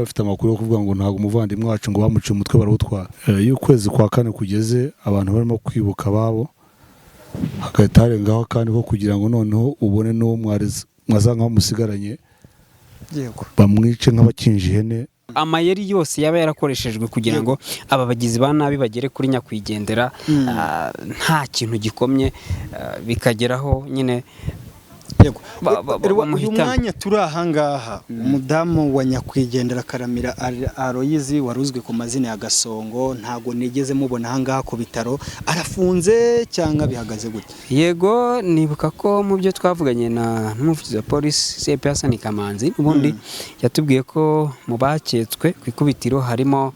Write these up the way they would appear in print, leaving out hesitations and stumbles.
bafite amakuru yo kuvuga ngo ntago umuvandimwe wacu ngo bamuciye umutwe barawutwara. Iyo ukwezi kwa kane kugeze abantu barimo kwibuka ababo hagahita harengaho kandi ko kugira ngo noneho ubone n'uwo mwazanga bamusigaranye bamwice nk'abakinje ihene. Amayeri yose yaba yarakoreshejwe kugira ngo aba bagizi ba nabi bagere kuri nyakwigendera nta kintu gikomye bikageraho nyine. Uyu mwanya turi ahangaha umudamu wa nyakwigendera Karamira Aloyizi waruzwe ku mazina ya Gasongo ntago nigeze mubona ahangaha ku bitaro, arafunze cyangwa bihagaze gute? Yego, nibuka ko mu byo twavuganye na n'umuvugizi wa polisi CP Hassan Kamanzi ubundi yatubwiye ko mu baketswe ku ikubitiro harimo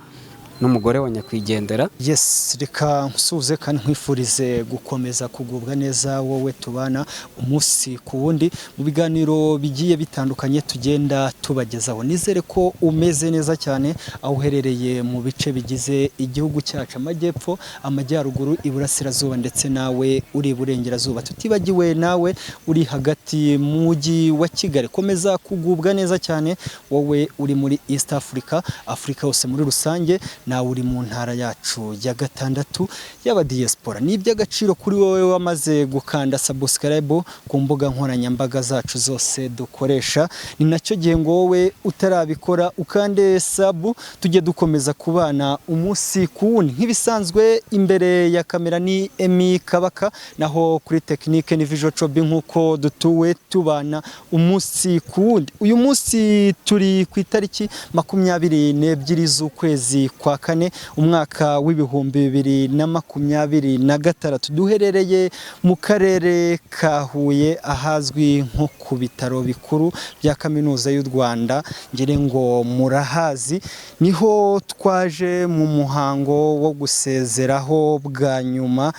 n'umugore wa nyakwigendera. Yes, reka nsuze kandi nkwifurize gukomeza kugubwa neza wowe tubana umunsi ku wundi mu biganiro bigiye bitandukanye tugenda tubagezaho. Nizere ko umeze neza cyane aho uherereye mu bice bigize igihugu cyacu, amajyepfo, amajyaruguru, iburasirazuba ndetse nawe uri burengerazuba, tutibagiwe nawe uri hagati mu mujyi wa Kigali. Komeza kugubwa neza cyane wowe uri muri East Africa, Afrika yose muri rusange, nawe uri mu ntara yacu ya gatandatu y'aba diaspora. Ni iby'agaciro kuri wowe wamaze gukanda subscribe ku mbuga nkoranyambaga zacu zose dukoresha, ni nacyo gihe ngo wowe utarabikora ukande sub, tujye dukomeza kubana umunsi ku wundi. Nk'ibisanzwe imbere ya kamera ni Emi Kabaka, naho kuri technique ni Visual Chobi, nkuko dutuwe tubana umunsi ku wundi. Uyu munsi turi ku itariki 22 z'ukwezi kwa kane umwaka w'ibihumbi 2026, duherereye mu karere ka Huye ahazwi nko ku bitaro bikuru bya Kaminuza y'u Rwanda, ngire ngo murahazi. Niho twaje mu muhango wo gusezeraho bwa nyuma,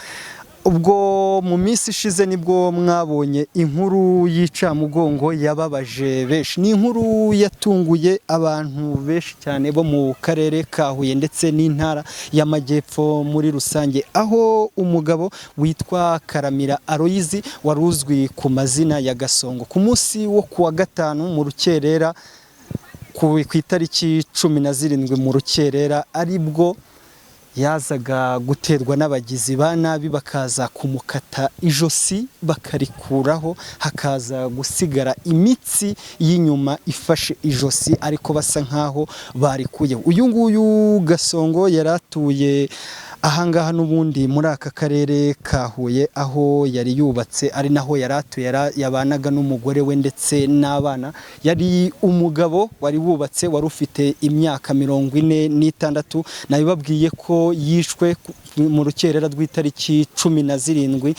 ubwo mu minsi ishize nibwo mwabonye inkuru y'Icamugongo yababaje benshi. Ni inkuru yatunguye abantu benshi cyane bo mu karere ka Huye ndetse n'intara y'amajyepfo muri rusange, aho umugabo witwa Karamira Aloyizi waruzwi ku mazina ya Gasongo ku munsi wo kuwa gatanu mu rukerera ku itariki 17 mu rukerera aribwo yazaga guterwa n'abagizi ba nabi bakaza kumukata ijosi bakarikuraho, hakaza gusigara imitsi y'inyuma ifashe ijosi ariko basa nkaho barikuye. Uyu nguyu Gasongo yaratuye ahangaha n'ubundi muri aka karere ka Huye, aho yari yubatse ari naho yaratuye, yabanaga n'umugore we ndetse n'abana. Yari umugabo wari wubatse wari ufite imyaka 46, nabibabwiye ko yishwe mu rukerera rw'itariki 17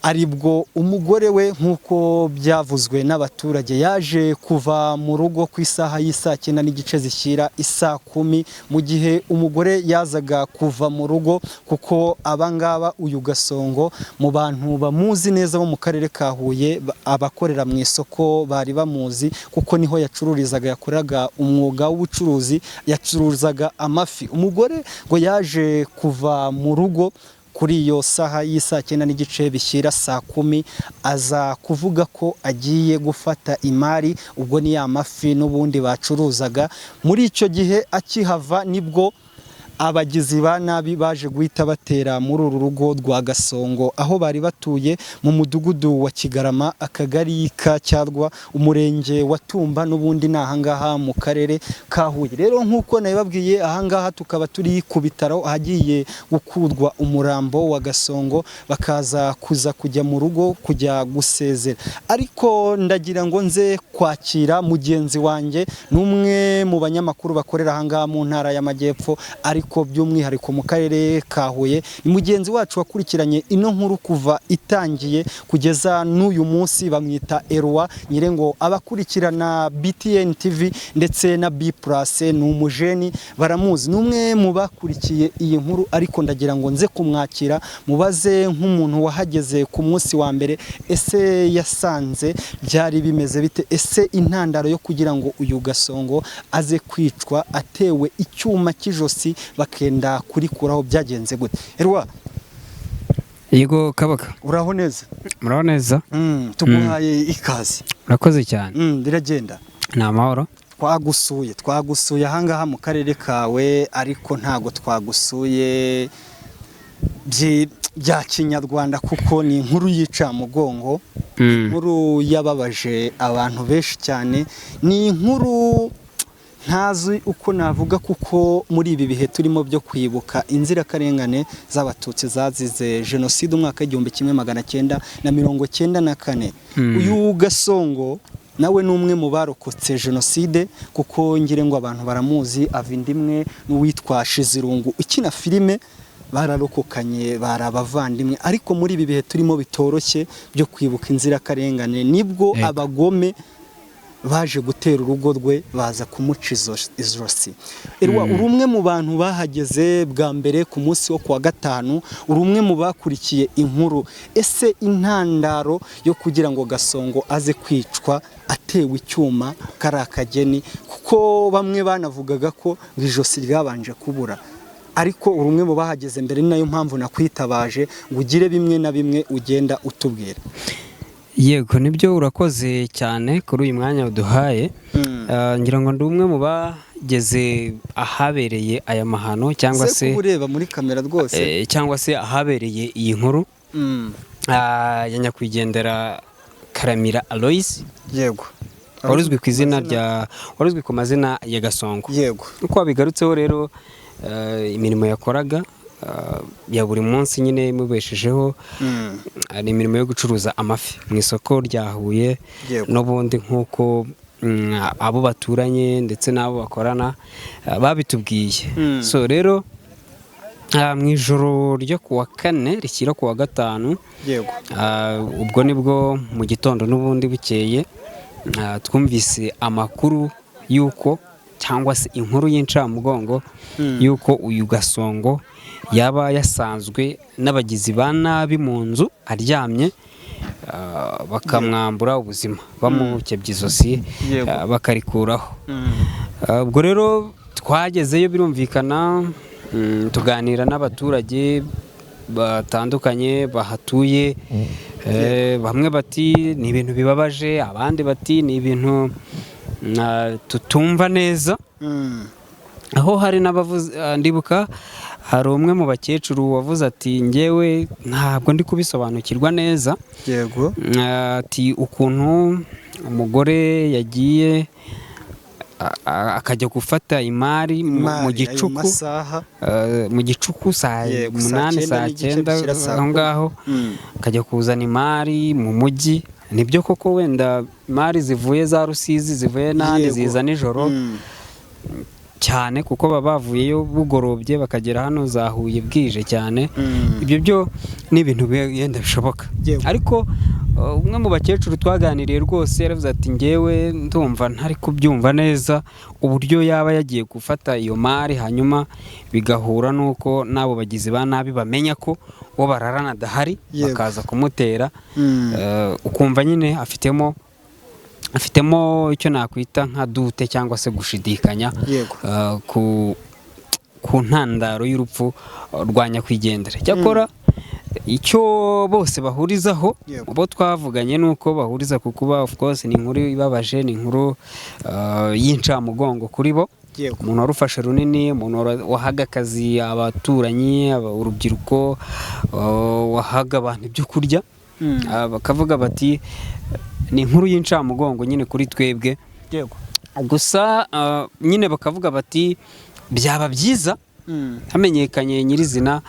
aribwo umugore we nk'uko byavuzwe n'abaturage yaje kuva mu rugo ku isaha y'isa 9 zishyira isa 10, mu gihe umugore yazaga kuva mu rugo, kuko abangaba uyu Gasongo mu bantu bamuzi neza bo mu karere ka Huye, abakorera mu isoko bari bamuzi kuko niho yacururizaga, yakoraga umwuga w'ubucuruzi, yacuruzaga amafi. Umugore ngo yaje kuva mu rugo kuri iyo saha y'isa 9 bishyira saa 10, aza kuvuga ko agiye gufata imari, ubwo ni ya mafi n'ubundi bacuruzaga. Muri icyo gihe akihava nibwo abagizi ba nabi baje guhita batera muri uru rugo rwa Gasongo, aho bari batuye mu mudugudu wa Kigarama, akagari ka Cyarwa, umurenge wa Tumba, n'ubundi nahangaha mu karere ka Huye. Rero nkuko nabibabwiye, ahangaha tukaba turi ku bitaro ahagiye gukurwa umurambo wa Gasongo, bakaza kuza kujya mu rugo kujya gusezera. Ariko ndagira ngo nze kwakira mugenzi wanjye, n'umwe mu banyamakuru bakorera ahangaha mu ntara y'amajyepfo, ariko by'umwihariko mu karere ka Huye. Ni mugenzi wacu wakurikiranye ino nkuru kuva itangiye kugeza n'uyu munsi, bamwita Erwa Nyirengo. Abakurikirana BTN TV ndetse na B+ ni umujeni baramuzi, n'umwe mu bakurikiye iyi nkuru, ariko ndagira ngo nze kumwakira mubaze nk'umuntu wahageze ku munsi wa mbere, ese yasanze byari bimeze bite, ese intandaro yo kugira ngo uyu Gasongo aze kwicwa atewe icyuma cy'ijosi bakenda kurikuraho byagenze gute? Erwa, Yego Kabaka, uraho neza? Muraho neza. Tuguhaye ikaze. Urakoze cyane. Biragenda? Ni amahoro. twagusuye ahangaha mu karere kawe, ariko ntago twagusuye bya kinyarwanda kuko ni inkuru y'incamugongo, inkuru yababaje abantu benshi cyane, ni inkuru ntazi uko navuga kuko muri ibi bihe turimo byo kwibuka inzirakarengane z'abatutsi zazize jenoside umwaka w'1994. Uyu Gasongo nawe ni umwe mu barokotse jenoside kuko ngire ngo abantu baramuzi, ava indimwe n'uwitwa Shizirungu ukina filime, bararokokanye, barabavandimwe. Ariko muri ibi bihe turimo bitoroshye byo kwibuka inzirakarengane, nibwo abagome baje gutera urugo rwe, baza kumuca izosi. Uri umwe mu bantu bahageze bwa mbere ku munsi wo kuwa gatanu, uri umwe mu bakurikiye inkuru. Ese intandaro yo kugira ngo Gasongo aze kwicwa atewe icyuma kari akageni, kuko bamwe banavugaga ko ijosi ryabanje kubura, ariko uri umwe mu bahageze mbere, ni nayo mpamvu nakwitabaje ngo ugire bimwe na bimwe ugenda utubwira. Yego, nibyo, urakoze cyane kuri uyu mwanya uduhaye. Ngira ngo ndi umwe mu bageze ahabereye aya mahano, cyangwa se ureba muri kamera rwose, cyangwa se ahabereye iyi nkuru ya nyakwigendera Karamira Aloys. Yego, waruzwi ku mazina ya Gasongo. Yego, uko wabigarutseho rero, imirimo yakoraga ya buri munsi nyine imubeshejeho, ni imirimo yo gucuruza amafi mu isoko rya Huye, n'ubundi nk'uko abo baturanye ndetse n'abo bakorana babitubwiye. So rero mu ijoro ryo kuwa kane rishyira kuwa gatanu, ubwo nibwo mu gitondo n'ubundi bukeye twumvise amakuru y'uko, cyangwa se inkuru y'incamugongo y'uko uyu Gasongo yaba yasanzwe n'abagizi ba nabi mu nzu aryamye, bakamwambura ubuzima, bamukebye izosi bakarikuraho. Ubwo rero twagezeyo, birumvikana, tuganira n'abaturage batandukanye bahatuye. Bamwe bati ni ibintu bibabaje, abandi bati ni ibintu tutumva neza. Aho hari n'abavuze, ndibuka hari umwe mu bakecuru wavuze ati njyewe ntabwo ndi kubisobanukirwa neza. Yego, ati ukuntu umugore yagiye akajya gufata imari mu gicuku saa 8 saa 9 aho ngaho, akajya kuzana imari mu mujyi. Nibyo koko, wenda imari zivuye za Rusizi, zivuye n'ahandi, ziza nijoro cyane kuko baba bavuyeyo bugorobye bakagera hano za Huye bwije cyane. Ibyo byo ni ibintu yenda bishoboka. Ariko umwe mu bakecuru twaganiriye rwose yaravuze ati njyewe ndumva ntari kubyumva neza uburyo yaba yagiye gufata iyo mari, hanyuma bigahura n'uko n'abo bagizi ba nabi bamenya ko uwo bararana adahari, bakaza kumutera. Ukumva nyine afitemo icyo nakwita nka dute cyangwa se gushidikanya ku ntandaro y'urupfu rwa nyakwigendera. Cyakora icyo bose bahurizaho, abo twavuganye nuko bahuriza ku kuba, of course, ni inkuru ibabaje, ni inkuru y'incamugongo kuri bo. Umuntu warufashe runini, umuntu wahaga akazi abaturanyi, urubyiruko, wahaga abantu ibyo kurya, bakavuga bati ni inkuru y'incamugongo nyine kuri twebwe. Gusa nyine bakavuga bati byaba byiza hamenyekanye nyirizina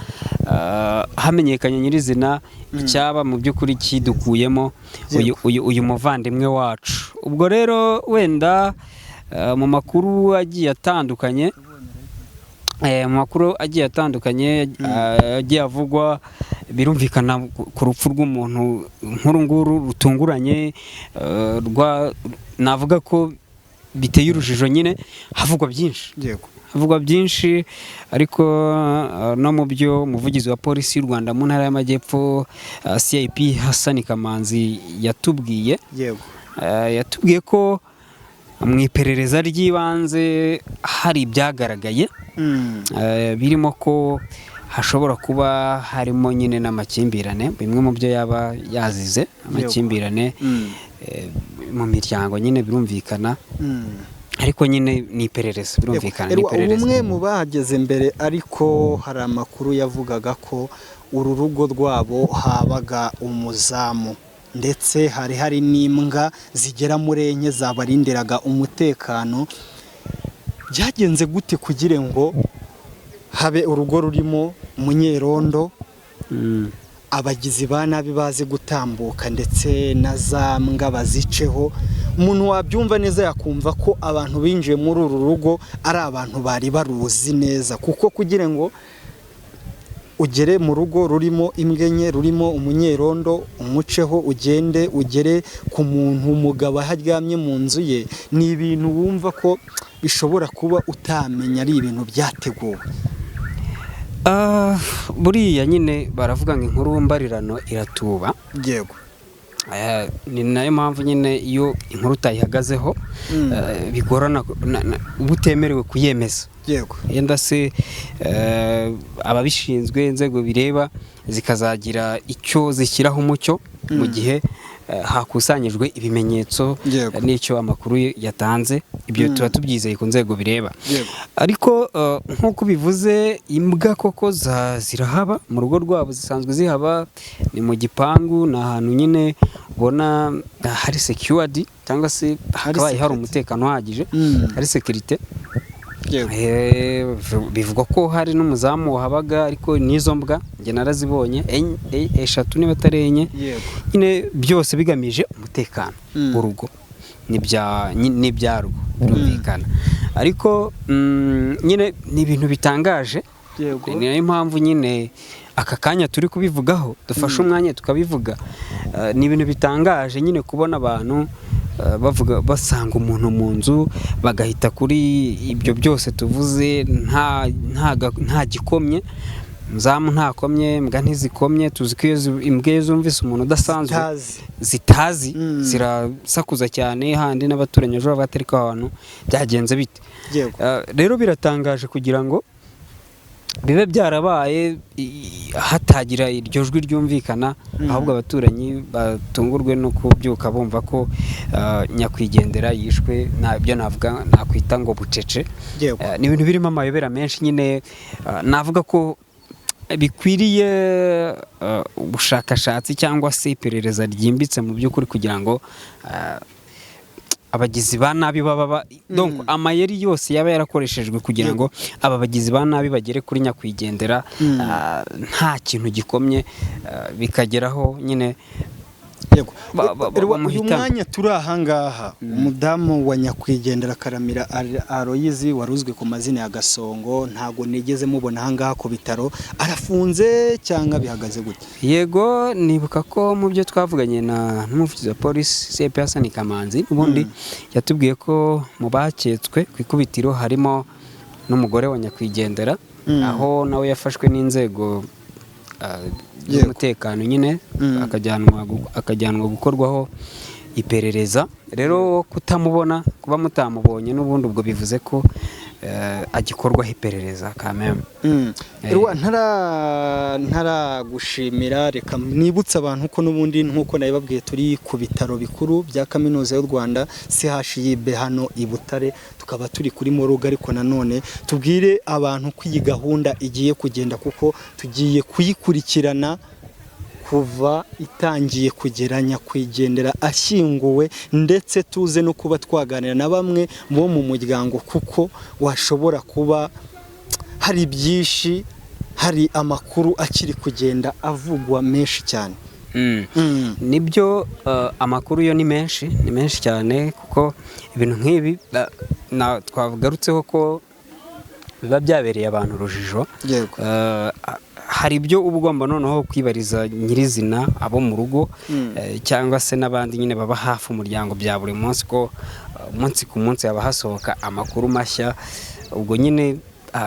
icyaba mu by'ukuri kidukuyemo uyu muvandimwe wacu. Ubwo rero wenda mu makuru agiye atandukanye, agiye avugwa, birumvikana ku rupfu rw'umuntu nkuru nguru rutunguranye, navuga ko biteye urujijo. Nyine havugwa byinshi, ariko no mu byo umuvugizi wa polisi y'u Rwanda mu ntara y'Amajyepfo, CIP Hassan Kamanzi yatubwiye ko mu iperereza ry'ibanze hari ibyagaragaye, birimo ko hashobora kuba harimo nyine n'amakimbirane, bimwe mu byo yaba yazize, amakimbirane mu miryango nyine birumvikana. ariko nyine ni iperereza birumvikana ni iperereza. umwe mu bahageze mbere ariko hari amakuru yavugaga ko uru rugo rwabo habaga umuzamu ndetse hari n'imbwa zigera muri enye zabarindiraga umutekano. Byagenze gute kugira ngo habe urugo rurimo umunyerondo abagizi ba nabi baze gutambuka ndetse na za mbwa baziceho? Umuntu wabyumva neza yakumva ko abantu binjiye muri uru rugo ari abantu bari baruzi neza, kuko kugira ngo ugere mu rugo rurimo imbwa enye, rurimo umunyerondo, umuceho ugere ku muntu umugabo aharyamye mu nzu ye, ni ibintu wumva ko bishobora kuba utamenya ari ibintu byateguwe. Buriya nyine baravuga ngo inkuru mbarirano iratuba. Yego. Ni nayo mpamvu nyine iyo inkuru utayihagazeho bigorana utemerewe kuyemeza. Yego. Yenda se ababishinzwe inzego bireba zikazagira icyo zishyiraho umucyo mu gihe hakusanyijwe ibimenyetso n'icyo amakuru yatanze, ibyo tuba tubyizeye ku nzego bireba. Ariko nk'uko bivuze, imbwa koko zirahaba mu rugo rwabo, zisanzwe zihaba, ni mu gipangu, ni ahantu nyine ubona hari secured cyangwa se hakabaye hari umutekano uhagije, hari sekirite. Bivugwa ko hari n'umuzamu wahabaga, ariko n'izo mbwa njye narazibonye eshatu niba atari enye, nyine byose bigamije umutekano w'urugo n'ibyarwo birumvikana. Ariko nyine ni ibintu bitangaje, ni nayo mpamvu nyine aka kanya turi kubivugaho, dufashe umwanya tukabivuga. Ni ibintu bitangaje nyine kubona abantu basanga umuntu mu nzu bagahita kuri ibyo byose tuvuze, nta gikomye, muzamu ntakomye, imbwa ntizikomye. Tuzi ko imbwa iyo zumvise umuntu udasanzwe zitazi zirasakuza cyane, handi n'abaturanyi ejo batereka ahantu byagenze bite. Rero biratangaje kugira ngo bibe byarabaye hatagira iryo jwi ryumvikana, ahubwo abaturanyi batungurwe no kubyuka bumva ko nyakwigendera yishwe. Nabyo nakwita ngo bucece. Ni ibintu birimo amayobera menshi nyine, navuga ko bikwiriye ubushakashatsi cyangwa se iperereza ryimbitse mu by'ukuri kugira ngo abagizi ba nabi donc amayeri yose yaba yarakoreshejwe kugira ngo aba bagizi ba nabi bagere kuri nyakwigendera nta kintu gikomye, bikageraho nyine. Uyu mwanya turi ahangaha, umudamu wa nyakwigendera Karamira Aloyizi waruzwe ku mazina ya Gasongo, ntago nigeze mubona ahangaha ku bitaro. Arafunze cyangwa bihagaze gute? Yego, nibuka ko mu byo twavuganye n'umuvugizi wa polisi CP Hassan Kamanzi, ubundi yatubwiye ko mu baketswe ku ikubitiro harimo n'umugore wa nyakwigendera, aho nawe yafashwe n'inzego z'umutekano nyine akajyanwa gukorwaho iperereza. Rero kutamubona, kuba mutamubonye n'ubundi ubwo bivuze ko agikorwaho iperereza kameme. Ntaragushimira, reka nibutse abantu ko n'ubundi nk'uko nabibabwiye turi ku bitaro bikuru bya Kaminuza y'u Rwanda CHUB hano i Butare, tukaba turi kuri Moruga. Ariko nanone tubwire abantu ko iyi gahunda igiye kugenda, kuko tugiye kuyikurikirana kuva itangiye kugera nyakwigendera ashyinguwe, ndetse tuze no kuba twaganira na bamwe bo mu muryango, kuko washobora kuba hari byinshi, hari amakuru akiri kugenda avugwa menshi cyane. Nibyo, amakuru yo ni menshi cyane, kuko ibintu nk'ibi twagarutseho ko biba byabereye abantu urujijo. Hari ibyo uba ugomba noneho kwibariza nyirizina abo mu rugo, cyangwa se n'abandi nyine baba hafi umuryango bya buri munsi, ko umunsi ku munsi haba hasohoka amakuru mashya. Ubwo nyine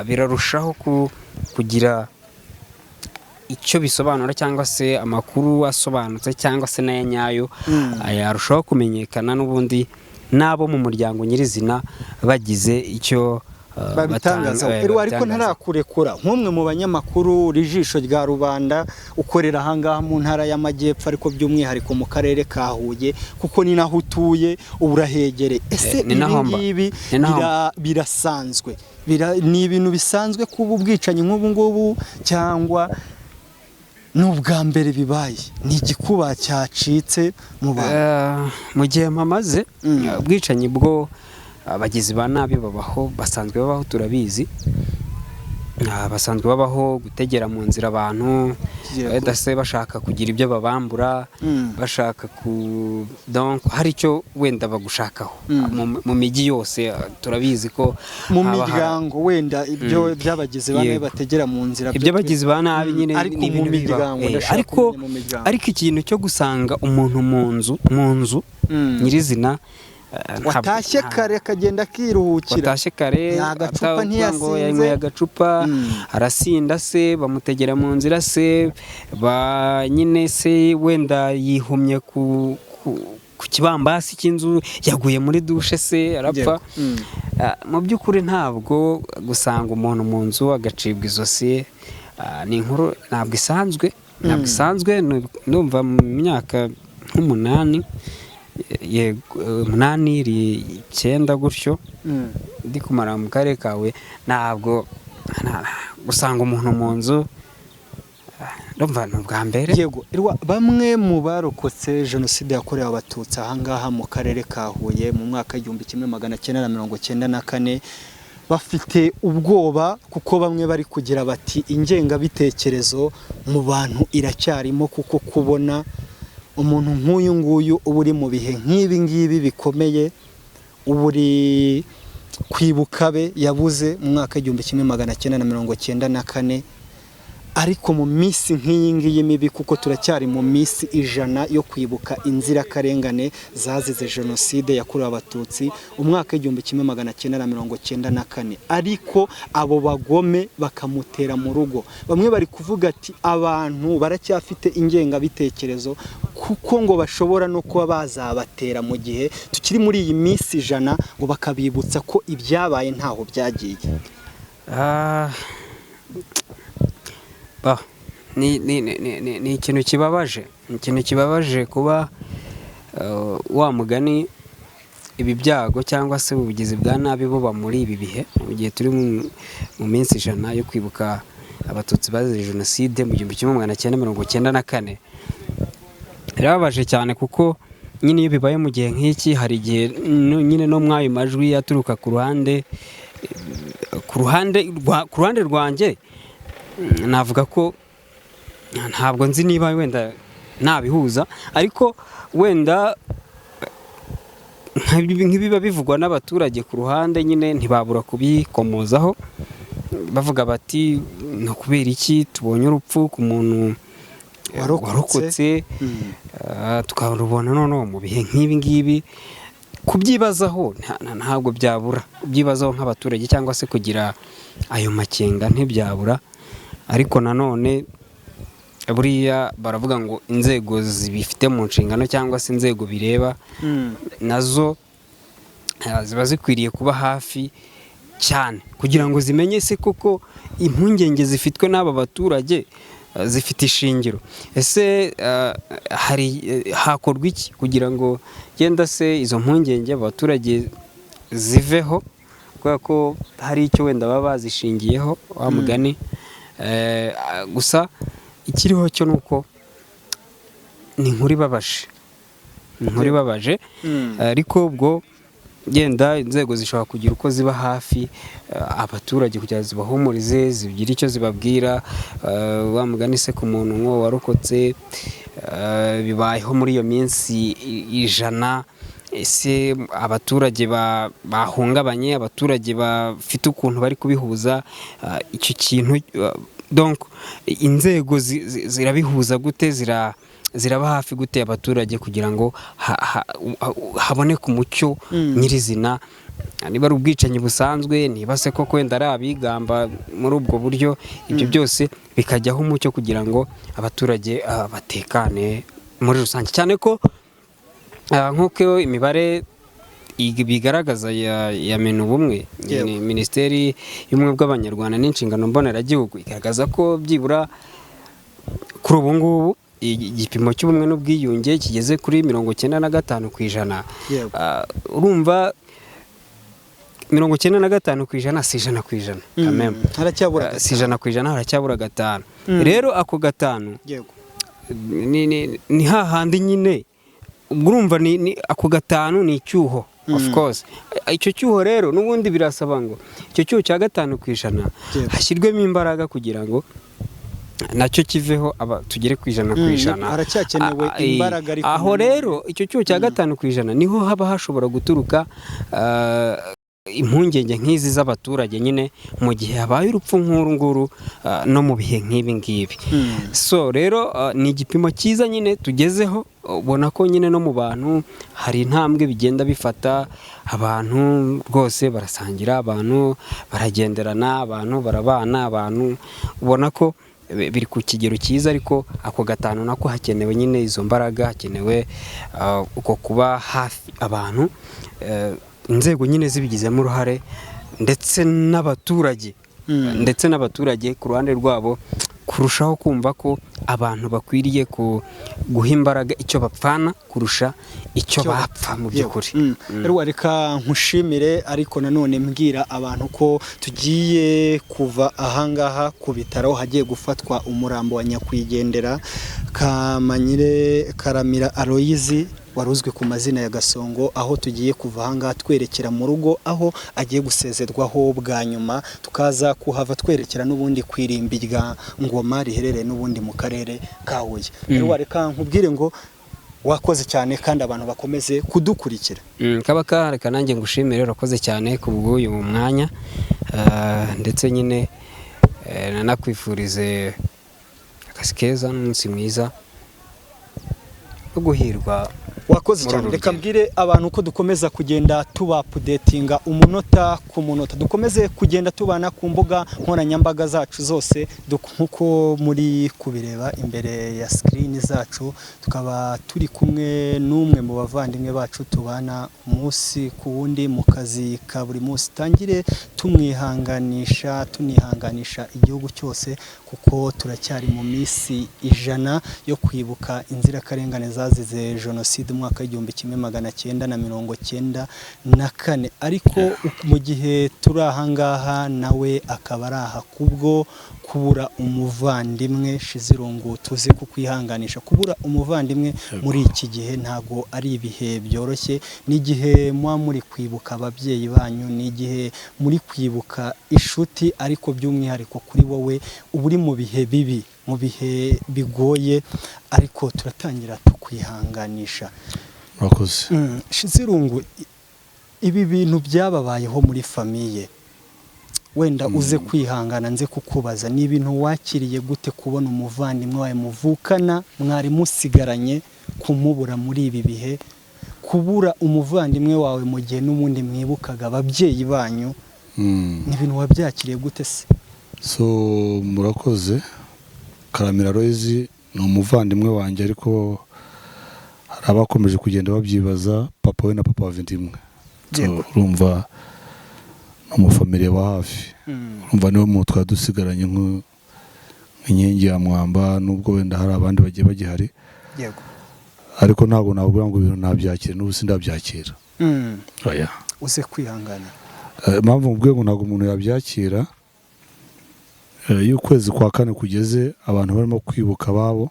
birarushaho kugira icyo bisobanura, cyangwa se amakuru asobanutse cyangwa se n'aya nyayo yarushaho kumenyekana, n'ubundi n'abo mu muryango nyirizina bagize icyo babitangaza ariko ntarakurekura nk'umwe mu banyamakuru rijisho rya rubanda ukorera ahangaha mu ntara y'amajyepfo ariko by'umwihariko mu karere ka Huye kuko ni naho utuye urahegere ese ibi birasanzwe ni ibintu bisanzwe kuba ubwicanyi nk'ubu ngubu cyangwa n'ubwa mbere bibaye ni igikuba cyacitse mu bantu mu gihe mpamaze ubwicanyi bwo abagizi ba nabi babaho basanzwe babaho turabizi basanzwe babaho gutegera mu nzira abantu se bashaka kugira ibyo babambura bashaka donc hari icyo wenda bagushakaho mu mijyi yose turabizi ko mu miryango wenda ibyo byabagizi ba nabi bategera mu nzira ibyo bagizi ba nabi nyine ni mu miryango ariko ikintu cyo gusanga umuntu mu nzu nyirizina watashye kare akagenda akiruhukira watashye kare agacupa ntiyasinze agacupa arasinda se bamutegera mu nzira se nyine se wenda yihumye ku kibambasi cy'inzu yaguye muri dushe se arapfa mu by'ukuri ntabwo gusanga umuntu mu nzu agacibwa izosi ni inkuru ntabwo isanzwe numva mu myaka nk'umunani 8-9 gutyo ndi kumara mu karere kawe ntabwo gusanga umuntu mu nzu ndumva ni ubwa mbere yego bamwe mu barokotse jenoside yakorewe abatutsi ahangaha mu karere ka Huye mu mwaka 1994 bafite ubwoba kuko bamwe bari kugira bati ingengabitekerezo mu bantu iracyarimo kuko kubona umuntu nk'uyu nguyu uba uri mu bihe nk'ibi ngibi bikomeye uba uri kwibuka be yabuze mu mwaka 1994 ariko mu minsi nk'iyi ngiyi mibi kuko turacyari mu minsi 100 yo kwibuka inzirakarengane zazize jenoside yakorewe abatutsi umwaka 1994 ariko abo bagome bakamutera mu rugo bamwe bari kuvuga ati abantu baracyafite ingengabitekerezo kuko ngo bashobora no kuba bazabatera mu gihe tukiri muri iyi minsi 100 ngo bakabibutsa ko ibyabaye ntaho byagiye ni ikintu kibabaje kuba wa mugani ibi byago cyangwa se ubugizi bwa nabi buba muri ibi bihe mu gihe turi mu minsi 100 yo kwibuka abatutsi bazize jenoside mu 1994 birababaje cyane kuko nyine iyo bibaye mu gihe nk'iki hari igihe nyine no mwayo majwi aturuka ku ruhande rwanjye navuga ko ntabwo nzi niba wenda nabihuza ariko wenda nk'ibiba bivugwa n'abaturage ku ruhande nyine ntibabura kubikomozaho bavuga bati no kubera iki tubonye urupfu ku muntu warokotse tukarubona noneho mu bihe nk'ibi ngibi kubyibazaho ntabwo byabura kubyibazaho nk'abaturage cyangwa se kugira ayo makenga ntibyabura ariko nanone buriya baravuga ngo inzego zibifite mu nshingano cyangwa se inzego bireba nazo ziba zikwiriye kuba hafi cyane kugira ngo zimenye se koko impungenge zifitwe n'aba baturage zifite ishingiro ese hakorwa iki kugira ngo genda se izo mpungenge abaturage ziveho kubera ko hari icyo wenda baba bazishingiyeho wa mugani gusa ikiriho cyo nuko ni inkuru ibabaje ariko ubwo genda inzego zishobora kugira uko ziba hafi abaturage kugira zibahumurize zigira icyo zibabwira wa mugani se ku muntu nk'uwo warokotse bibayeho muri iyo minsi 100 ese abaturage bahungabanye abaturage bafite ukuntu bari kubihuza icyo kintu donc inzego zirabihuza gute ziraba hafi gute abaturage kugira ngo haboneke umucyo nyirizina niba ari ubwicanyi busanzwe niba se koko wenda ari abigamba muri ubwo buryo ibyo byose bikajyaho umucyo kugira ngo abaturage batekane muri rusange cyane ko nk'uko imibare bigaragaza ya menu ubumwe Minisiteri y'Ubumwe bw'Abanyarwanda n'inshingano mboneragihugu igaragaza ko byibura kuri ubu ngubu igipimo cy'ubumwe n'ubwiyunge kigeze kuri 95%. Urumva 95% si 100%. Haracyabura si 100%, haracyabura 5. Rero ako 5 ni hahandi nyine urumva ni ako 5 ni icyuho. Of course icyo cyuho rero n'ubundi birasaba ngo icyo cyuho cya 5% hashyirwemo imbaraga kugira ngo nacyo kiveho tugere ku 100%. Haracyakenewe imbaraga ariko aho rero icyo cyuho cya 5% niho haba hashobora guturuka impungenge nk'izi z'abaturage nyine mu gihe habaye urupfu nk'uru no mu bihe nk'ibi ngibi. So rero ni igipimo cyiza nyine tugezeho, ubona ko nyine no mu bantu hari intambwe bigenda bifata, abantu rwose barasangira, abantu baragenderana, abantu barabana, abantu ubona ko biri ku kigero cyiza. Ariko ako 5 nako hakenewe nyine izo mbaraga, hakenewe uko kuba hafi abantu, inzego nyine zibigizemo uruhare ndetse n'abaturage ku ruhande rwabo kurushaho kumva ko abantu bakwiriye guha imbaraga icyo bapfana kurusha icyo bapfa mu by'ukuri. Rero reka nkushimire, ariko nanone mbwira abantu ko tugiye kuva ahangaha ku bitaro hagiye gufatwa umurambo wa nyakwigendera Karamira Aloyizi waruzwe ku mazina ya Gasongo, aho tugiye kuva ahangaha twerekera mu rugo aho agiye gusezerwaho bwa nyuma, tukaza kuhava twerekera n'ubundi kwirimbi rya Ngoma riherereye n'ubundi mu karere ka Huye. Rero reka nkubwire ngo wakoze cyane kandi abantu bakomeze kudukurikira. Kabaka reka nanjye ngushimire, urakoze cyane ku bw'uyu mwanya, ndetse nyine nanakwifurize akazi keza n'umunsi mwiza no guhirwa. Wakoze cyane. Reka mbwire abantu ko dukomeza kugenda tubapudetinga umunota ku munota, dukomeze kugenda tubana ku mbuga nkoranyambaga zacu zose nkuko muri kubireba imbere ya screen zacu. Tukaba turi kumwe n'umwe mu bavandimwe bacu tubana umunsi ku wundi mu kazi ka buri munsi. Tangire tunihanganisha igihugu cyose, kuko turacyari mu minsi 100 yo kwibuka inzirakarengane zazize jenoside mwaka 1994. ariko mu gihe turi ahangaha nawe akaba ari aha kubwo kubura umuvandimwe. Shizirungu tuzi kukwihanganisha, kubura umuvandimwe muri iki gihe ntago ari ibihe byoroshye, n'igihe muri kwibuka ababyeyi banyu, n'igihe muri kwibuka inshuti, ariko by'umwihariko kuri wowe uburi mu bihe bibi, mu bihe bigoye, ariko turatangira tukwihanganisha. Murakoze. Shizirungu, ibi bintu byababayeho muri famiye, wenda uze kwihangana nze kukubaza, ni ibintu wakiriye gute kubona umuvandimwe wawe muvukana mwari musigaranye kumubura muri ibi bihe, kubura umuvandimwe wawe mu gihe n'ubundi mwibukaga ababyeyi banyu? Ni ibintu wabyakiriye gute se? So murakoze. Karamira Aloyizi ni umuvandimwe wanjye, ariko hari abakomeje kugenda babyibaza papa we na papa wa Vindimwe. Urumva n'umufamiliye wa hafi, urumva niwe mu twadusigaranye nk'inkingi ya mwamba, nubwo wenda hari abandi bagiye bagihari. Ariko ntabwo navuga ngo ibintu nabyakira, n'ubu sindabyakira. Oya, uze kwihangana. Impamvu mvuga ngo ntabwo umuntu yabyakira, iyo ukwezi kwa 4 kugeze abantu barimo kwibuka ababo,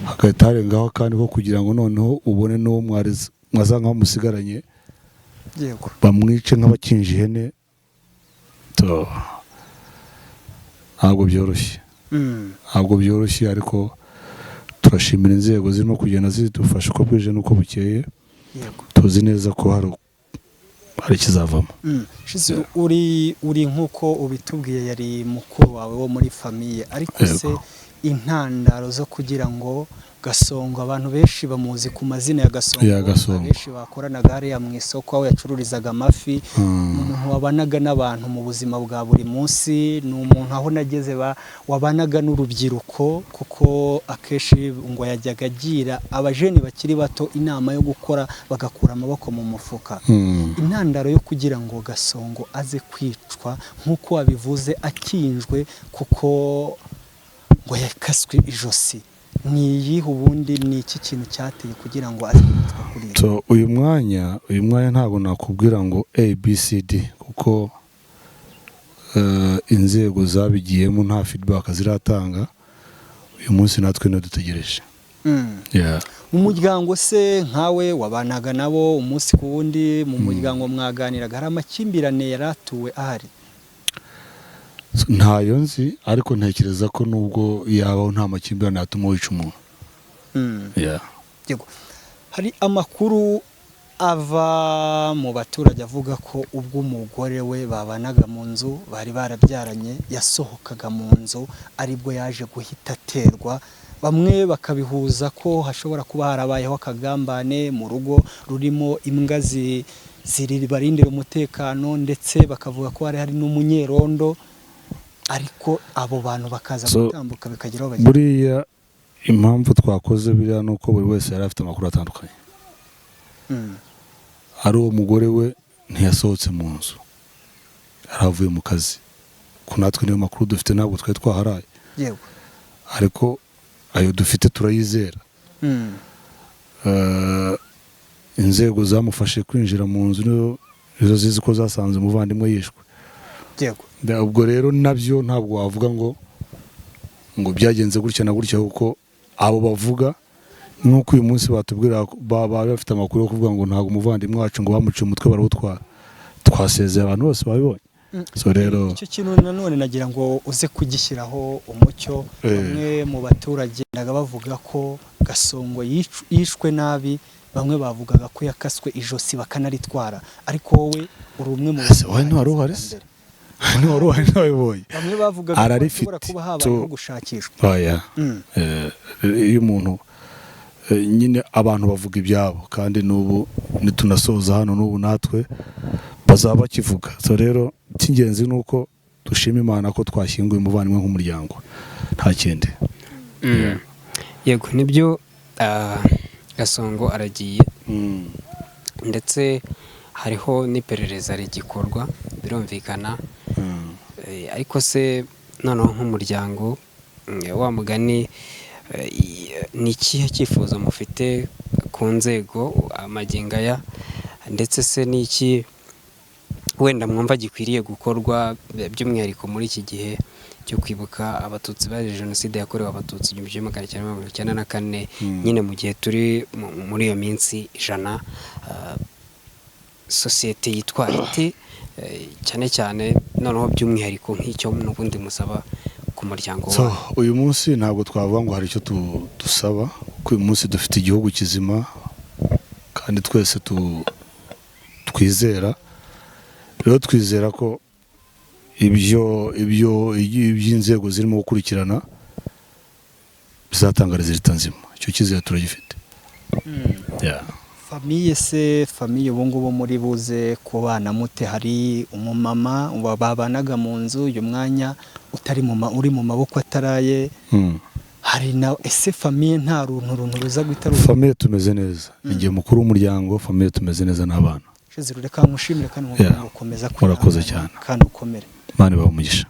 hagahita harengaho kandi ko kugira ngo noneho ubone n'uwo mwazanga bamusigaranye bamwice nk'abakinje ihene, ntabwo byoroshye. Ariko turashimira inzego zirimo kugenda zidufasha uko bwije n'uko bukeye, tuzi neza ko hari ikizavamo. Uri nk'uko ubitubwiye, yari mukuru wawe wo muri famiye, ariko se intandaro zo kugira ngo Gasongo, abantu benshi bamuzi ku mazina ya Gasongo, benshi bakoranaga hariya mu isoko aho yacururizaga amafi, umuntu wabanaga n'abantu mu buzima bwa buri munsi, ni umuntu aho nageze wabanaga n'urubyiruko, kuko akenshi ngo yajyaga agira abajeni bakiri bato inama yo gukora bagakura amaboko mu mufuka. Intandaro yo kugira ngo Gasongo aze kwicwa nk'uko wabivuze akinjwe kuko ngo yakaswe ijosi, ni iyihe ubundi, ni iki kintu cyateye kugira ngo aze kwicwa kuri so uyu mwanya ntabwo nakubwira ngo ABCD kuko inzego zabigiyemo nta feedback ziratanga. Uyu munsi natwe no dutegereje. Mu muryango se nkawe wabanaga nabo umunsi ku wundi, mu muryango mwaganiraga, hari amakimbirane yaratuwe ahari? Ntayo nzi, ariko ntekereza ko nubwo yabaho nta makimbirane yatuma wica umuntu. Hari amakuru ava mu baturage avuga ko ubwo umugore we babanaga mu nzu, bari barabyaranye, yasohokaga mu nzu aribwo yaje guhita aterwa. Bamwe bakabihuza ko hashobora kuba harabayeho akagambane mu rugo rurimo imbwa barindira umutekano, ndetse bakavuga ko hari n'umunyerondo, ariko abo bantu bakaza gutambuka bikageraho bagera. Buriya impamvu twakoze biriya nuko buri wese yari afite amakuru atandukanye. Ari uwo mugore we ntiyasohotse mu nzu, yaravuye mu kazi, ko natwe niyo makuru dufite, ntabwo twari twaharaye, ariko ayo dufite turayizera. Inzego zamufashe kwinjira mu nzu nizo zizi ko zasanze umuvandimwe yishwe. Ubwo rero nabyo ntabwo wavuga ngo byagenze gutya na gutya, kuko abo bavuga nuko uyu munsi batubwira baba bafite amakuru yo kuvuga ngo ntabwo umuvandimwe wacu ngo bamuciye umutwe barawutwara. Twasezeye abantu bose babibonye. So rero icyo kintu nanone nagira ngo uze kugishyiraho umucyo. Bamwe mu baturage ndaga bavuga ko Gasongo yishwe nabi, bamwe bavugaga ko yakaswe ijosi bakanaritwara, ariko wowe uri umwe mu bamwe bavugaga ko ashobora kuba habayeho gushakishwa. Iyo umuntu nyine abantu bavuga ibyabo, kandi n'ubu nitunasoza hano n'ubu natwe bazaba bakivuga. So rero icy'ingenzi ni uko dushima Imana ko twashyinguye umuvandimwe nk'umuryango, nta kindi. Yego, nibyo. Gasongo aragiye, ndetse hariho n'iperereza rigikorwa, birumvikana. Ariko se noneho nk'umuryango, wa mugani, ni ikihe cyifuzo mufite ku nzego amagingo aya, ndetse se ni iki wenda mwumva gikwiriye gukorwa by'umwihariko muri iki gihe cyo kwibuka abatutsi bazize Jenoside yakorewe abatutsi 1994, nyine mu gihe turi muri iyo minsi 100, sosiyete yitwa ite, cyane cyane noneho by'umwihariko nk'icyo n'ubundi musaba ku muryango wawe? Uyu munsi ntabwo twavuga ngo hari icyo dusaba, kuko uyu munsi dufite igihugu kizima kandi twese twizera. Rero twizera ko iby'inzego zirimo gukurikirana bizatanga resulta nzima. Icyo cyizere turagifite. Famiye ubu ngubu muri buze kubana mute? Hari umumama babanaga mu nzu, uyu mwanya uri mu maboko ataraye, hari na ese famiye nta runtu ruza guhita famiye tumeze neza. Igihe mukuru w'umuryango, famiye tumeze neza n'abana. Reka nkushimire kandi gukomeza murakoze cyane kandi ukomere. Imana ibahe umugisha.